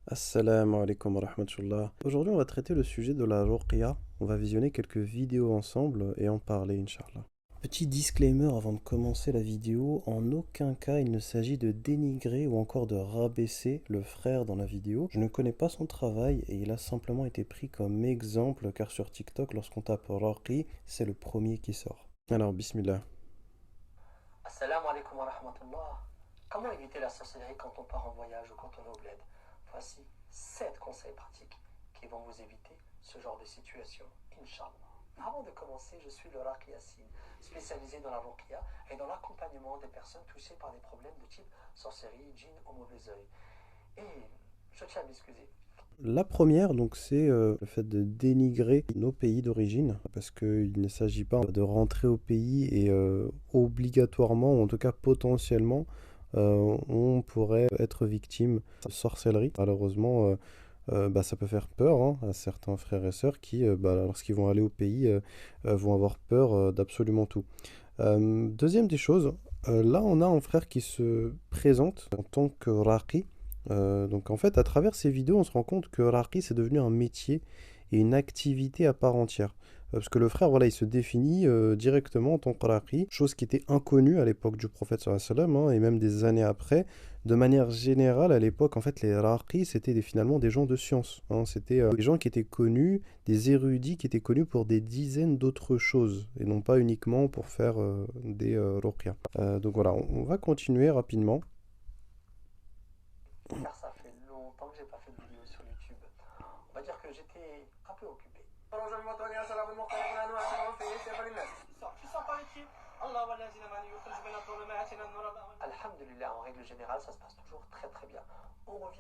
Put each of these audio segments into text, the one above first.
Assalamu alaikum wa rahmatullah. Aujourd'hui, on va traiter le sujet de la ruqya. On va visionner quelques vidéos ensemble et en parler, Inch'Allah. Petit disclaimer avant de commencer la vidéo, en aucun cas il ne s'agit de dénigrer ou encore de rabaisser le frère dans la vidéo. Je ne connais pas son travail et il a simplement été pris comme exemple car sur TikTok, lorsqu'on tape Raqi, c'est le premier qui sort. Alors, bismillah. Assalamu alaikum wa rahmatullah. Comment éviter la sorcellerie quand on part en voyage ou quand on est au bled? Voici 7 conseils pratiques qui vont vous éviter ce genre de situation, Inch'Allah. Avant de commencer, je suis le Raqi Yassine, spécialisé dans la ruqya et dans l'accompagnement des personnes touchées par des problèmes de type sorcellerie, djinn ou mauvais œil. Et je tiens à m'excuser. La première, donc, c'est le fait de dénigrer nos pays d'origine, parce qu'il ne s'agit pas de rentrer au pays et obligatoirement, ou en tout cas potentiellement, on pourrait être victime de sorcellerie. Malheureusement, ça peut faire peur hein, à certains frères et sœurs qui, lorsqu'ils vont aller au pays, vont avoir peur d'absolument tout. Deuxième des choses, là on a un frère qui se présente en tant que raqi. Donc en fait, à travers ces vidéos, on se rend compte que raqi c'est devenu un métier et une activité à part entière. Parce que le frère, voilà, il se définit directement en tant que raqi, chose qui était inconnue à l'époque du prophète sallallahu alayhi wa sallam, hein, et même des années après. De manière générale, à l'époque, en fait, les raqis, c'était finalement des gens de science, hein. C'était des gens qui étaient connus, des érudits qui étaient connus pour des dizaines d'autres choses, et non pas uniquement pour faire des ruqya. Donc voilà, on va continuer rapidement. Car ça fait longtemps que j'ai pas fait de vidéo sur YouTube. On va dire que j'étais un peu occupé. Alhamdulillah, en règle générale, ça se passe toujours très très bien. On revient.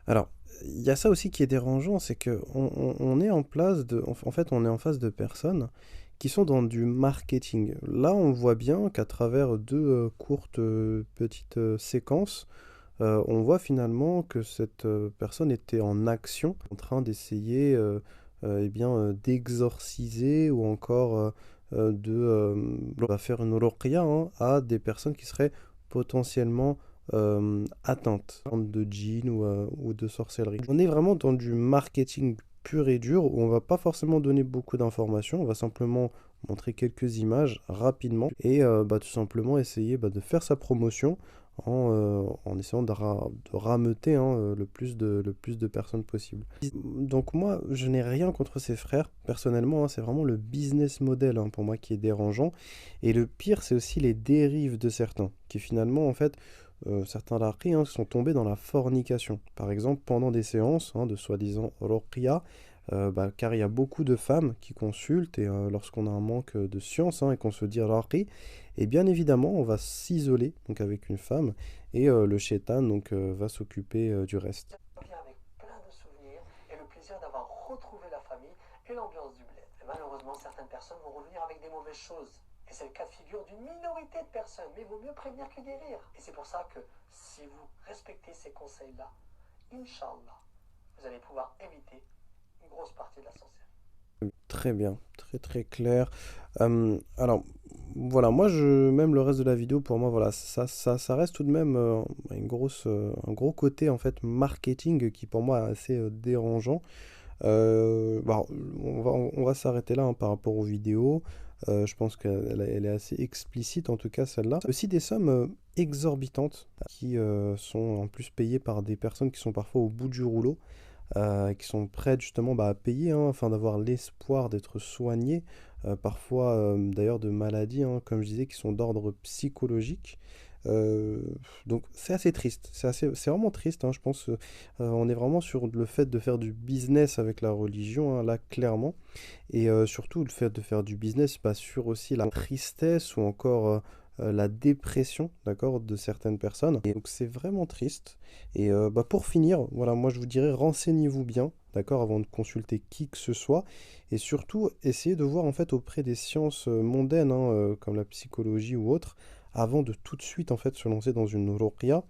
Alors, il y a ça aussi qui est dérangeant, c'est que on est en place de, en fait, on est en face de personnes qui sont dans du marketing. Là, on voit bien qu'à travers deux courtes petites séquences, on voit finalement que cette personne était en action, en train d'essayer d'exorciser ou encore faire une ruqya hein, à des personnes qui seraient potentiellement atteintes de djinn ou de sorcellerie. On est vraiment dans du marketing pur et dur où on va pas forcément donner beaucoup d'informations, on va simplement montrer quelques images rapidement et tout simplement essayer de faire sa promotion en essayant de rameuter hein, le plus de personnes possible. Donc moi, je n'ai rien contre ces frères, personnellement, hein, c'est vraiment le business model hein, pour moi qui est dérangeant. Et le pire, c'est aussi les dérives de certains, qui finalement, en fait, certains laqis hein, sont tombés dans la fornication. Par exemple, pendant des séances hein, de soi-disant ruqya, car il y a beaucoup de femmes qui consultent et lorsqu'on a un manque de science hein, et qu'on se dit raqi, et bien évidemment on va s'isoler donc avec une femme et le shaitan donc va s'occuper du reste. Revient avec plein de souvenirs et le plaisir d'avoir retrouvé la famille et l'ambiance du bled. Et malheureusement, certaines personnes vont revenir avec des mauvaises choses. Et c'est le cas de figure d'une minorité de personnes, mais il vaut mieux prévenir que guérir. Et c'est pour ça que si vous respectez ces conseils-là, Inch'Allah, vous allez pouvoir éviter une grosse partie de la sorcellerie. Très bien, très très clair. Alors voilà, moi je même le reste de la vidéo pour moi voilà ça reste tout de même un gros côté en fait marketing qui pour moi est assez dérangeant. Bah, on va s'arrêter là hein, par rapport aux vidéos. Je pense qu'elle est assez explicite, en tout cas celle-là. Aussi des sommes exorbitantes qui sont en plus payées par des personnes qui sont parfois au bout du rouleau, qui sont prêtes justement à payer hein, afin d'avoir l'espoir d'être soignés, parfois d'ailleurs de maladies, hein, comme je disais, qui sont d'ordre psychologique. Euh, donc c'est assez triste, c'est vraiment triste, hein, je pense. On est vraiment sur le fait de faire du business avec la religion, hein, là clairement, et surtout le fait de faire du business sur aussi la tristesse ou encore la dépression, d'accord, de certaines personnes. Et donc c'est vraiment triste. Et pour finir, voilà, moi je vous dirais renseignez-vous bien, d'accord, avant de consulter qui que ce soit, et surtout essayez de voir en fait auprès des sciences mondaines, hein, comme la psychologie ou autre avant de tout de suite en fait se lancer dans une ruqya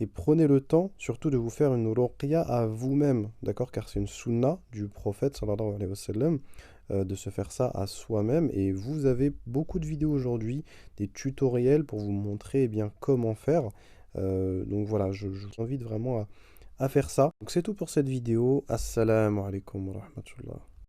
et prenez le temps surtout de vous faire une ruqya à vous-même, d'accord? Car c'est une sunna du prophète sallallahu alayhi wa sallam de se faire ça à soi-même et vous avez beaucoup de vidéos aujourd'hui, des tutoriels pour vous montrer eh bien comment faire. Donc voilà, je vous invite vraiment à faire ça. Donc c'est tout pour cette vidéo. Assalamu alaikum wa rahmatullah.